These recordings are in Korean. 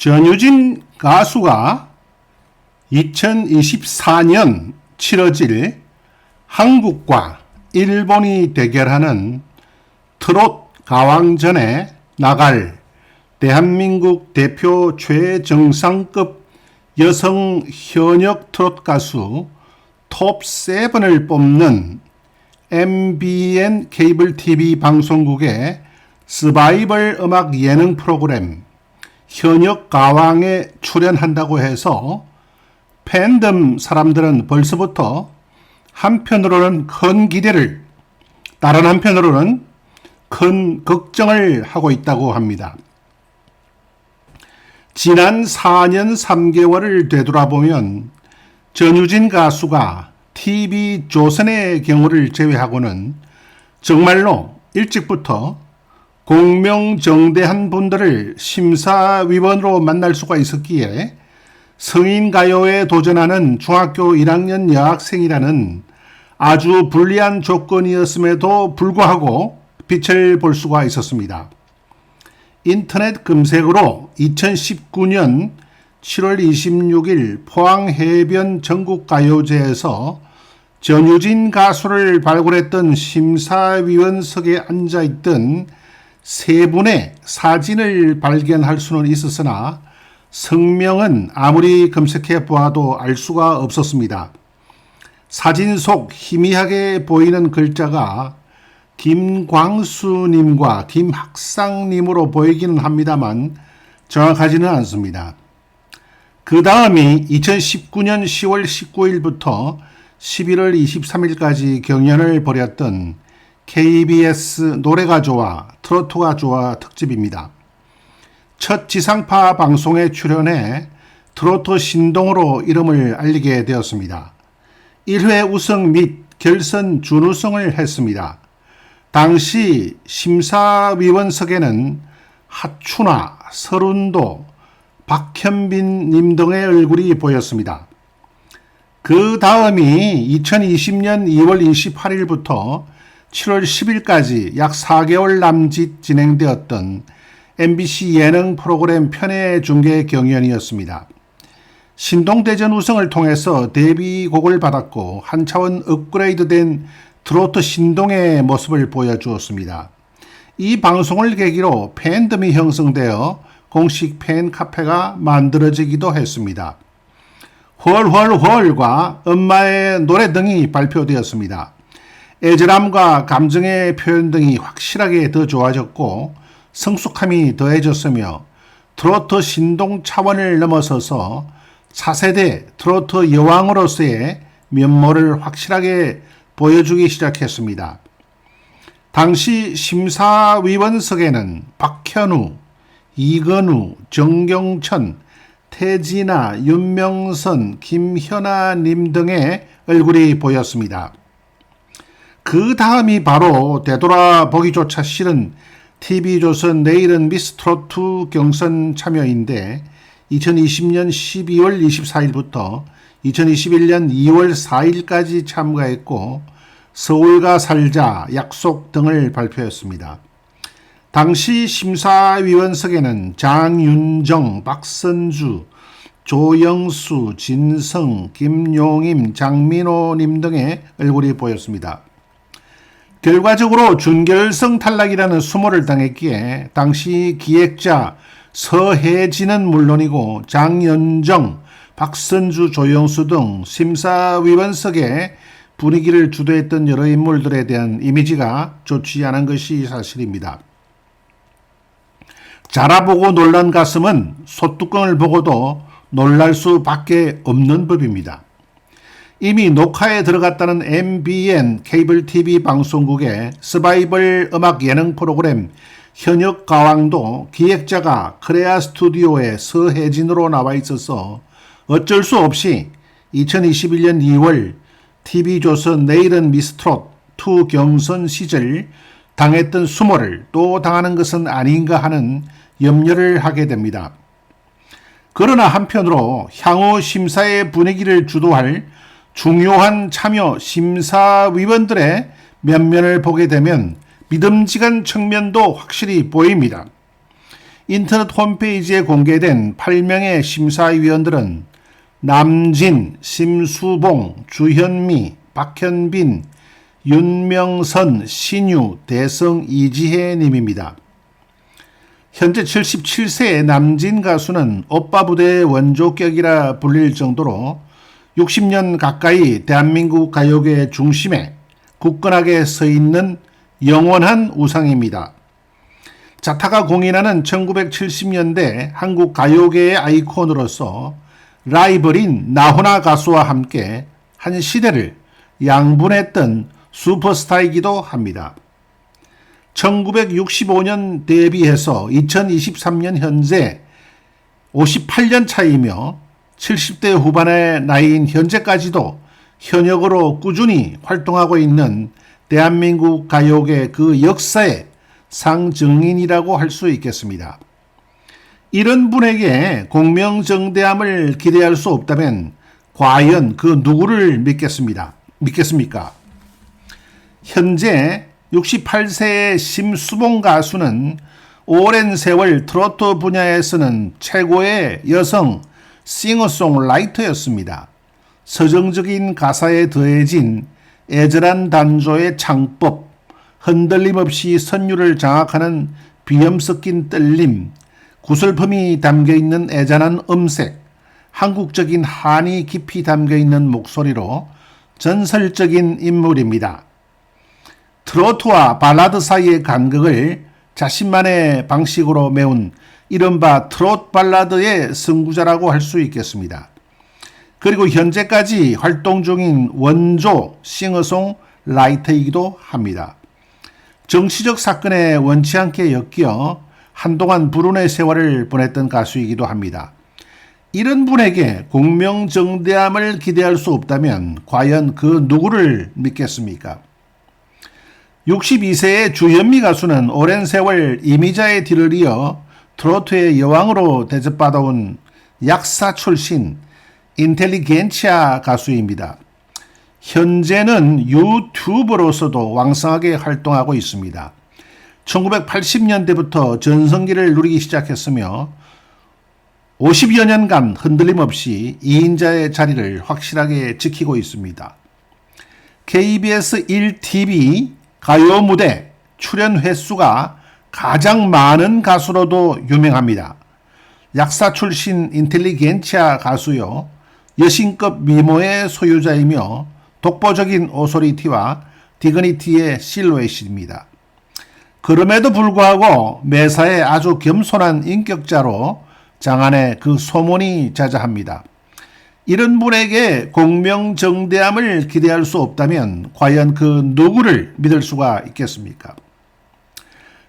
전유진 가수가 2024년 치러질 한국과 일본이 대결하는 트롯 가왕전에 나갈 대한민국 대표 최정상급 여성 현역 트롯 가수 톱7을 뽑는 MBN 케이블 TV 방송국의 서바이벌 음악 예능 프로그램 현역 가왕에 출연한다고 해서 팬덤 사람들은 벌써부터 한편으로는 큰 기대를, 다른 한편으로는 큰 걱정을 하고 있다고 합니다. 지난 4년 3개월을 되돌아보면 전유진 가수가 TV조선의 경우를 제외하고는 정말로 일찍부터 공명정대한 분들을 심사위원으로 만날 수가 있었기에 성인가요에 도전하는 중학교 1학년 여학생이라는 아주 불리한 조건이었음에도 불구하고 빛을 볼 수가 있었습니다. 인터넷 검색으로 2019년 7월 26일 포항해변 전국가요제에서 전유진 가수를 발굴했던 심사위원석에 앉아있던 세 분의 사진을 발견할 수는 있었으나 성명은 아무리 검색해 보아도 알 수가 없었습니다. 사진 속 희미하게 보이는 글자가 김광수님과 김학상님으로 보이기는 합니다만 정확하지는 않습니다. 그 다음이 2019년 10월 19일부터 11월 23일까지 경연을 벌였던 KBS 노래가 좋아, 트로트가 좋아 특집입니다. 첫 지상파 방송에 출연해 트로트 신동으로 이름을 알리게 되었습니다. 1회 우승 및 결선 준우승을 했습니다. 당시 심사위원석에는 하춘아, 서른도, 박현빈 님 등의 얼굴이 보였습니다. 그 다음이 2020년 2월 28일부터 7월 10일까지 약 4개월 남짓 진행되었던 MBC 예능 프로그램 편의 중계 경연이었습니다. 신동대전 우승을 통해서 데뷔곡을 받았고 한 차원 업그레이드된 트로트 신동의 모습을 보여주었습니다. 이 방송을 계기로 팬덤이 형성되어 공식 팬카페가 만들어지기도 했습니다. 헐헐헐과 엄마의 노래 등이 발표되었습니다. 애절함과 감정의 표현 등이 확실하게 더 좋아졌고 성숙함이 더해졌으며 트로트 신동 차원을 넘어서서 차세대 트로트 여왕으로서의 면모를 확실하게 보여주기 시작했습니다. 당시 심사위원석에는 박현우, 이건우, 정경천, 태진아, 윤명선, 김현아님 등의 얼굴이 보였습니다. 그 다음이 바로 되돌아보기조차 싫은 TV조선 내일은 미스트로트 경선 참여인데 2020년 12월 24일부터 2021년 2월 4일까지 참가했고 서울가 살자, 약속 등을 발표했습니다. 당시 심사위원석에는 장윤정, 박선주, 조영수, 진성, 김용임, 장민호님 등의 얼굴이 보였습니다. 결과적으로 준결승 탈락이라는 수모를 당했기에 당시 기획자 서혜진은 물론이고 장윤정, 박선주, 조영수 등 심사위원석에 분위기를 주도했던 여러 인물들에 대한 이미지가 좋지 않은 것이 사실입니다. 자라보고 놀란 가슴은 소뚜껑을 보고도 놀랄 수밖에 없는 법입니다. 이미 녹화에 들어갔다는 MBN 케이블 TV 방송국의 서바이벌 음악 예능 프로그램 현역 가왕도 기획자가 크레아 스튜디오의 서혜진으로 나와 있어서 어쩔 수 없이 2021년 2월 TV조선 내일은 미스트롯2 경선 시절 당했던 수모를 또 당하는 것은 아닌가 하는 염려를 하게 됩니다. 그러나 한편으로 향후 심사의 분위기를 주도할 중요한 참여 심사위원들의 면면을 보게 되면 믿음직한 측면도 확실히 보입니다. 인터넷 홈페이지에 공개된 8명의 심사위원들은 남진, 심수봉, 주현미, 박현빈, 윤명선, 신유, 대성, 이지혜 님입니다. 현재 77세의 남진 가수는 오빠 부대의 원조격이라 불릴 정도로 60년 가까이 대한민국 가요계의 중심에 굳건하게 서 있는 영원한 우상입니다. 자타가 공인하는 1970년대 한국 가요계의 아이콘으로서 라이벌인 나훈아 가수와 함께 한 시대를 양분했던 슈퍼스타이기도 합니다. 1965년 데뷔해서 2023년 현재 58년 차이며 70대 후반의 나이인 현재까지도 현역으로 꾸준히 활동하고 있는 대한민국 가요계 그 역사의 상증인이라고 할 수 있겠습니다. 이런 분에게 공명정대함을 기대할 수 없다면 과연 그 누구를 믿겠습니까? 현재 68세의 심수봉 가수는 오랜 세월 트로트 분야에서는 최고의 여성 싱어송라이터였습니다. 서정적인 가사에 더해진 애절한 단조의 창법, 흔들림 없이 선율을 장악하는 비염 섞인 떨림, 구슬픔이 담겨있는 애잔한 음색, 한국적인 한이 깊이 담겨있는 목소리로 전설적인 인물입니다. 트로트와 발라드 사이의 간극을 자신만의 방식으로 메운 이른바 트로트 발라드의 선구자라고 할 수 있겠습니다. 그리고 현재까지 활동 중인 원조 싱어송 라이터이기도 합니다. 정치적 사건에 원치 않게 엮여 한동안 불운의 세월을 보냈던 가수이기도 합니다. 이런 분에게 공명정대함을 기대할 수 없다면 과연 그 누구를 믿겠습니까? 62세의 주현미 가수는 오랜 세월 이미자의 뒤를 이어 트로트의 여왕으로 대접받아온 약사 출신 인텔리겐치아 가수입니다. 현재는 유튜버로서도 왕성하게 활동하고 있습니다. 1980년대부터 전성기를 누리기 시작했으며 50여 년간 흔들림 없이 2인자의 자리를 확실하게 지키고 있습니다. KBS 1TV 가요 무대 출연 횟수가 가장 많은 가수로도 유명합니다. 약사 출신 인텔리겐치아 가수요. 여신급 미모의 소유자이며 독보적인 오소리티와 디그니티의 실루엣입니다. 그럼에도 불구하고 매사에 아주 겸손한 인격자로 장안의 그 소문이 자자합니다. 이런 분에게 공명정대함을 기대할 수 없다면 과연 그 누구를 믿을 수가 있겠습니까?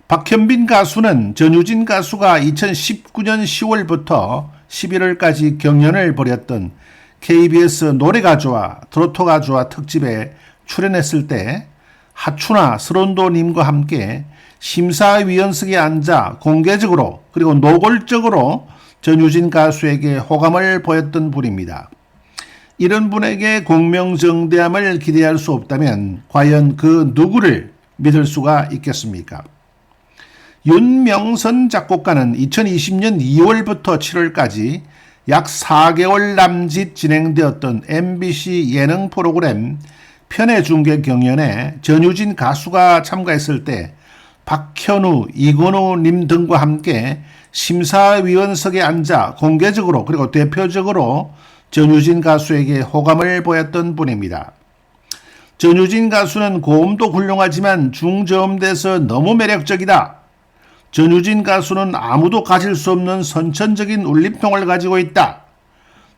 박현빈 가수는 전유진 가수가 2019년 10월부터 11월까지 경연을 벌였던 KBS 노래가수와 트로트가수와 특집에 출연했을 때 하추나 스론도님과 함께 심사위원석에 앉아 공개적으로 그리고 노골적으로 전유진 가수에게 호감을 보였던 분입니다. 이런 분에게 공명정대함을 기대할 수 없다면 과연 그 누구를 믿을 수가 있겠습니까? 윤명선 작곡가는 2020년 2월부터 7월까지 약 4개월 남짓 진행되었던 MBC 예능 프로그램 편의중계 경연에 전유진 가수가 참가했을 때 박현우, 이건우 님 등과 함께 심사위원석에 앉아 공개적으로 그리고 대표적으로 전유진 가수에게 호감을 보였던 분입니다. 전유진 가수는 고음도 훌륭하지만 중저음대에서 너무 매력적이다. 전유진 가수는 아무도 가질 수 없는 선천적인 울림통을 가지고 있다.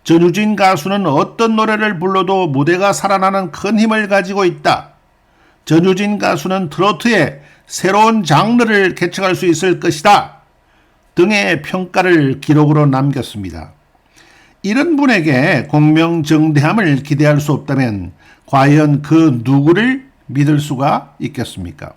전유진 가수는 어떤 노래를 불러도 무대가 살아나는 큰 힘을 가지고 있다. 전유진 가수는 트로트의 새로운 장르를 개척할 수 있을 것이다. 등의 평가를 기록으로 남겼습니다. 이런 분에게 공명정대함을 기대할 수 없다면 과연 그 누구를 믿을 수가 있겠습니까?